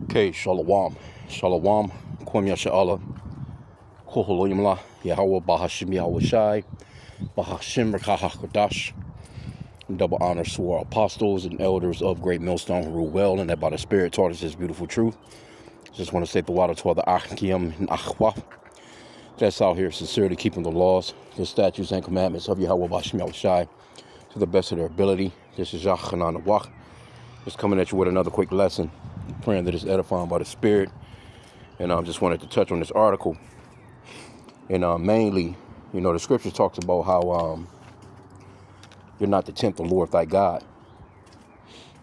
Okay, Shalom. Shalom. Kwam Yasha'Allah. Hoholoyimla. Yahweh Bahashim Yahweh Shai. Bahashim Rakaha Kodash. Double honors to our apostles and elders of Great Millstone who rule well and that by the Spirit taught us His beautiful truth. Just want to say the water to all the H.I.M and H.I.M that's out here sincerely keeping the laws, the statutes, and commandments of Yahweh Bahashim Yahweh Shai to the best of their ability. This is Yachanan Wach. Just coming at you with another quick lesson, praying that it's edifying by the Spirit. And I just wanted to touch on this article. And mainly, the scripture talks about how you're not to tempt the Lord thy God.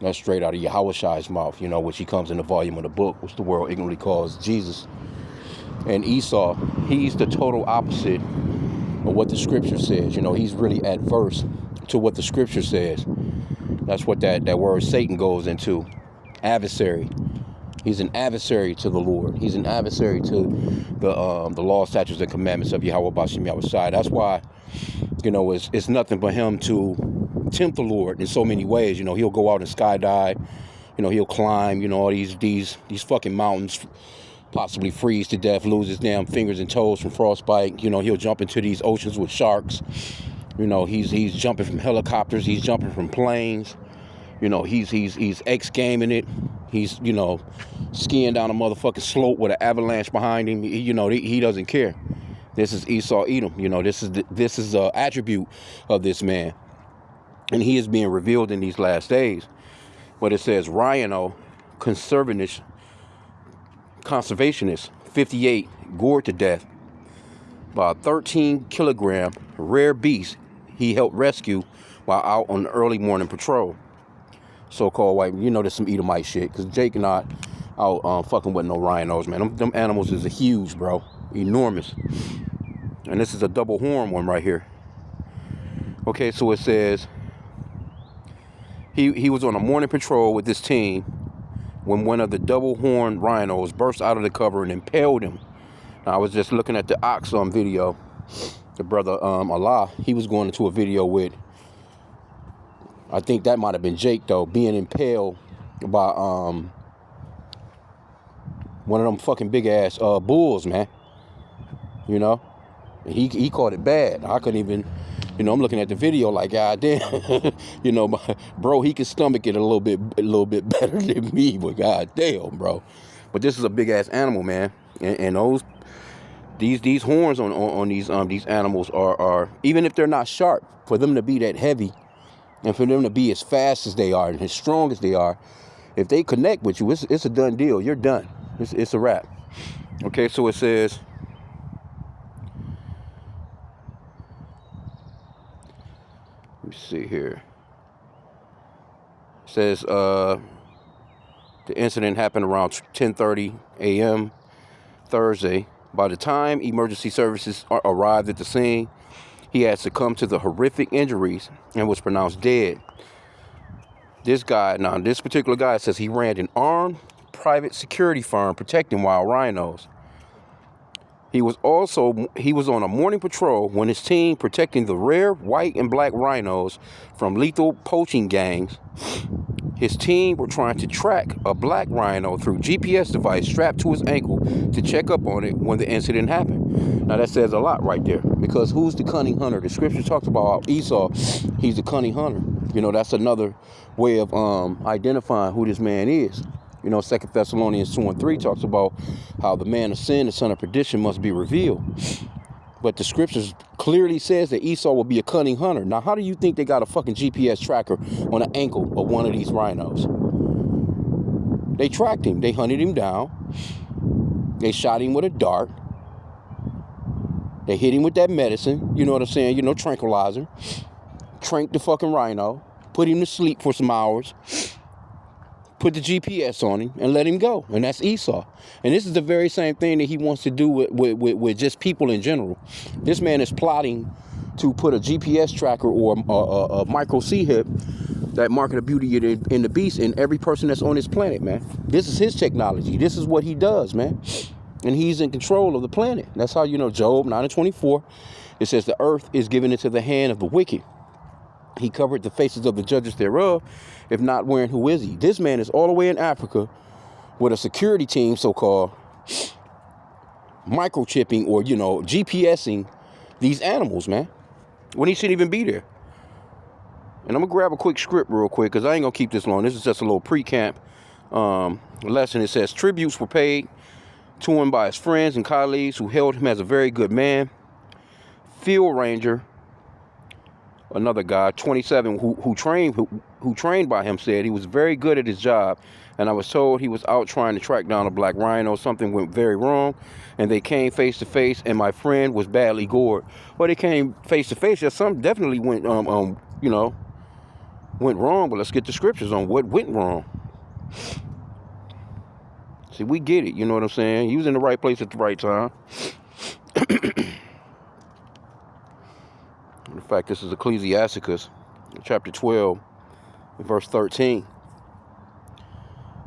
That's straight out of Yahweh Shai's mouth, which he comes in the volume of the book, which the world ignorantly calls Jesus. And Esau, he's the total opposite of what the scripture says. He's really adverse to what the scripture says. That's what that word Satan goes into. Adversary. He's an adversary to the Lord. He's an adversary to the law, statutes, and commandments of Yahweh Bashim Yahweh Shai. That's why, it's nothing but him to tempt the Lord in so many ways. He'll go out and skydive. He'll climb, all these fucking mountains, possibly freeze to death, lose his damn fingers and toes from frostbite. He'll jump into these oceans with sharks. He's jumping from helicopters. He's jumping from planes. He's X-gaming it. He's, skiing down a motherfucking slope with an avalanche behind him. He doesn't care. This is Esau Edom. This is an attribute of this man. And he is being revealed in these last days. But it says Rhino, conservationist, 58, gored to death by a 13-kilogram rare beast he helped rescue while out on the early morning patrol. So-called white, there's some Edomite shit, because Jake and I out fucking with no rhinos, man. Them animals is huge, bro. Enormous. And this is a double horn one right here. Okay, so it says he was on a morning patrol with this team when one of the double horn rhinos burst out of the cover and impaled him. Now, I was just looking at the Ox video. The brother Allah, he was going into a video with, I think that might have been Jake, though, being impaled by one of them fucking big ass bulls, man. He caught it bad. I couldn't even, I'm looking at the video like, God damn, bro, he can stomach it a little bit better than me, but god damn, bro. But this is a big ass animal, man, and these horns on these animals are, even if they're not sharp, for them to be that heavy. And for them to be as fast as they are and as strong as they are, if they connect with you, it's a done deal. You're done. It's a wrap. Okay, so it says, let me see here. It says the incident happened around 10:30 a.m. Thursday. By the time emergency services arrived at the scene, he had succumbed to the horrific injuries and was pronounced dead. This particular guy says he ran an armed private security firm protecting wild rhinos. He was on a morning patrol when his team protecting the rare white and black rhinos from lethal poaching gangs. His team were trying to track a black rhino through GPS device strapped to his ankle to check up on it when the incident happened. Now that says a lot right there, because who's the cunning hunter? The scripture talks about Esau. He's the cunning hunter. That's another way of identifying who this man is. 2 Thessalonians 2:3 talks about how the man of sin, the son of perdition, must be revealed. But the scriptures clearly says that Esau will be a cunning hunter. Now, how do you think they got a fucking GPS tracker on the ankle of one of these rhinos? They tracked him. They hunted him down. They shot him with a dart. They hit him with that medicine. You know what I'm saying? Tranquilizer. Tranked the fucking rhino. Put him to sleep for some hours. Put the GPS on him and let him go. And that's Esau. And this is the very same thing that he wants to do with just people in general. This man is plotting to put a GPS tracker or a micro C-hip, that mark of the beauty in the beast, in every person that's on this planet, man. This is his technology. This is what he does, man. And he's in control of the planet. That's how, Job 9:24, it says the earth is given into the hand of the wicked. He covered the faces of the judges thereof. If not wearing, who is he? This man is all the way in Africa with a security team, so-called, microchipping or, GPSing these animals, man, when he shouldn't even be there. And I'm going to grab a quick script real quick because I ain't going to keep this long. This is just a little pre-camp lesson. It says, tributes were paid to him by his friends and colleagues who held him as a very good man. Field Ranger, another guy, 27, who trained by him, said he was very good at his job. And I was told he was out trying to track down a black rhino. Something went very wrong, and they came face to face, and my friend was badly gored. Well, they came face to face. Yeah, something definitely went went wrong. But let's get the scriptures on what went wrong. See, we get it. You know what I'm saying? He was in the right place at the right time. In fact, this is Ecclesiasticus, chapter 12, verse 13.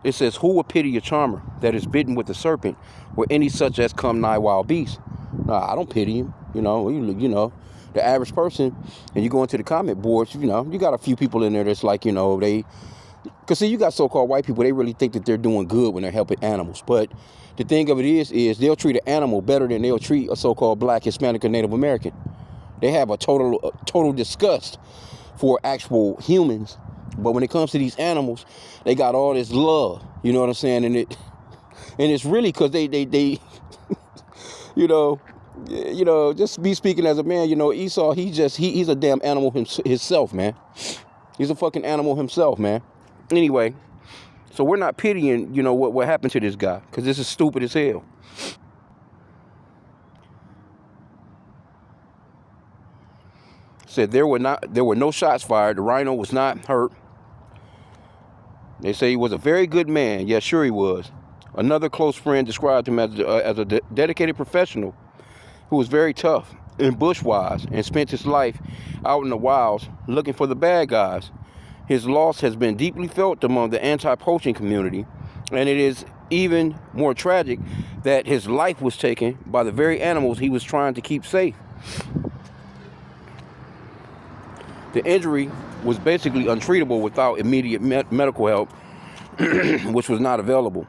It says, who will pity a charmer that is bitten with a serpent, or any such as come nigh wild beasts? Nah, I don't pity him. You know, the average person, and you go into the comment boards, you got a few people in there that's like, because see, you got so-called white people, they really think that they're doing good when they're helping animals. But the thing of it is they'll treat an animal better than they'll treat a so-called black, Hispanic, or Native American. They have a total disgust for actual humans. But when it comes to these animals, they got all this love. You know what I'm saying? And it's really because they just be speaking as a man, Esau, he's a damn animal himself, man. He's a fucking animal himself, man. Anyway, so we're not pitying, what happened to this guy, because this is stupid as hell. Said there were no shots fired. The rhino was not hurt. They say he was a very good man. Yeah, sure he was. Another close friend described him as a dedicated professional who was very tough and bushwise and spent his life out in the wilds looking for the bad guys. His loss has been deeply felt among the anti-poaching community, and it is even more tragic that his life was taken by the very animals he was trying to keep safe. The injury was basically untreatable without immediate medical help, which was not available.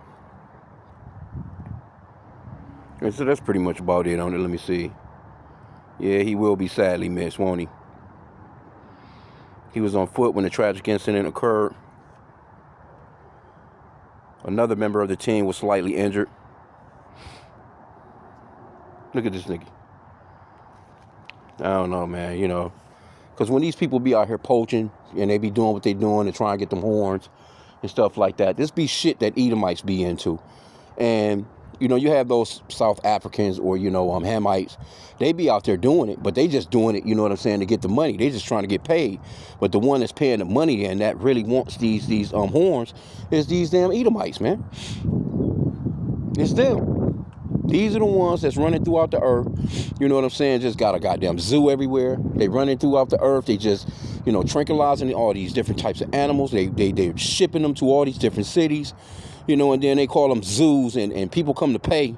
And so that's pretty much about it on it. Let me see. Yeah, he will be sadly missed, won't he? He was on foot when the tragic incident occurred. Another member of the team was slightly injured. Look at this nigga. I don't know, man, because when these people be out here poaching and they be doing what they doing and trying to get them horns and stuff like that, this be shit that Edomites be into. And, you have those South Africans or, Hamites. They be out there doing it, but they just doing it, to get the money. They just trying to get paid. But the one that's paying the money and that really wants these horns is these damn Edomites, man. It's them. These are the ones that's running throughout the earth. You know what I'm saying? Just got a goddamn zoo everywhere. They running throughout the earth. They just, tranquilizing all these different types of animals. They're shipping them to all these different cities, and then they call them zoos. And people come to pay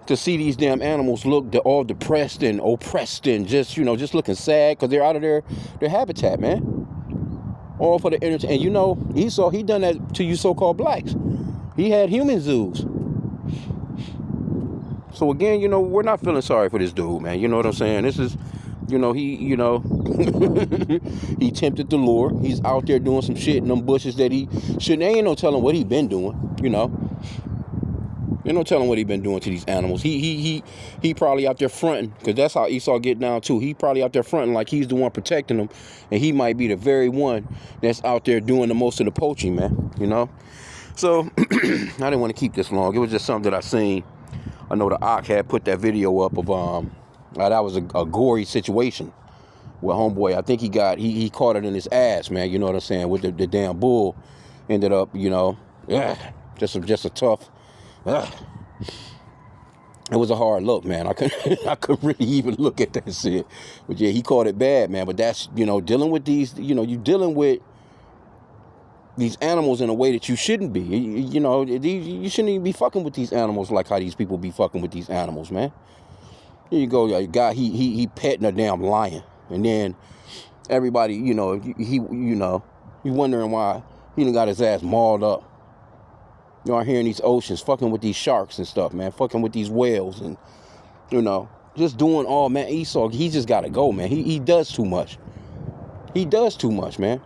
to see these damn animals look all depressed and oppressed and just looking sad because they're out of their habitat, man. All for the entertainment. And Esau, he done that to you so-called blacks. He had human zoos. So again, we're not feeling sorry for this dude, man. You know what I'm saying? This is, he he tempted the Lord. He's out there doing some shit in them bushes that he shouldn't. Ain't no telling what he been doing, Ain't no telling what he been doing to these animals. He probably out there fronting, because that's how Esau get down too. He probably out there fronting like he's the one protecting them, and he might be the very one that's out there doing the most of the poaching, man. So I didn't want to keep this long. It was just something that I seen. I know the Ak had put that video up of that was a gory situation with homeboy. I think he caught it in his ass, man. You know what I'm saying? With the damn bull, ended up, just a tough. It was a hard look, man. I couldn't really even look at that shit. But yeah, he caught it bad, man. But that's dealing with these. You dealing with these animals in a way that you shouldn't be. You shouldn't even be fucking with these animals like how these people be fucking with these animals, man. Here you go, a guy, he petting a damn lion. And then everybody, he wondering why he done got his ass mauled up. You are here in these oceans, fucking with these sharks and stuff, man. Fucking with these whales and, just doing all, man. Esau, he just got to go, man. He does too much. He does too much, man.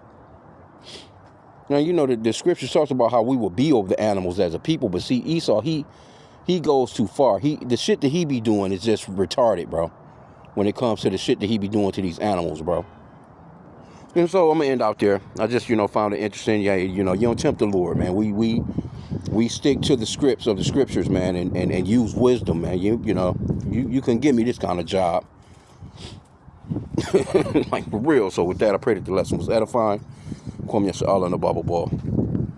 Now, the scripture talks about how we will be over the animals as a people. But see, Esau, he goes too far. The shit that he be doing is just retarded, bro. When it comes to the shit that he be doing to these animals, bro. And so I'm going to end out there. I just, found it interesting. Yeah, you don't tempt the Lord, man. We stick to the scripts of the scriptures, man, and use wisdom, man. You can give me this kind of job. Like, for real. So with that, I pray that the lesson was edifying. Kwame Yasha Allah in the Bible Ball.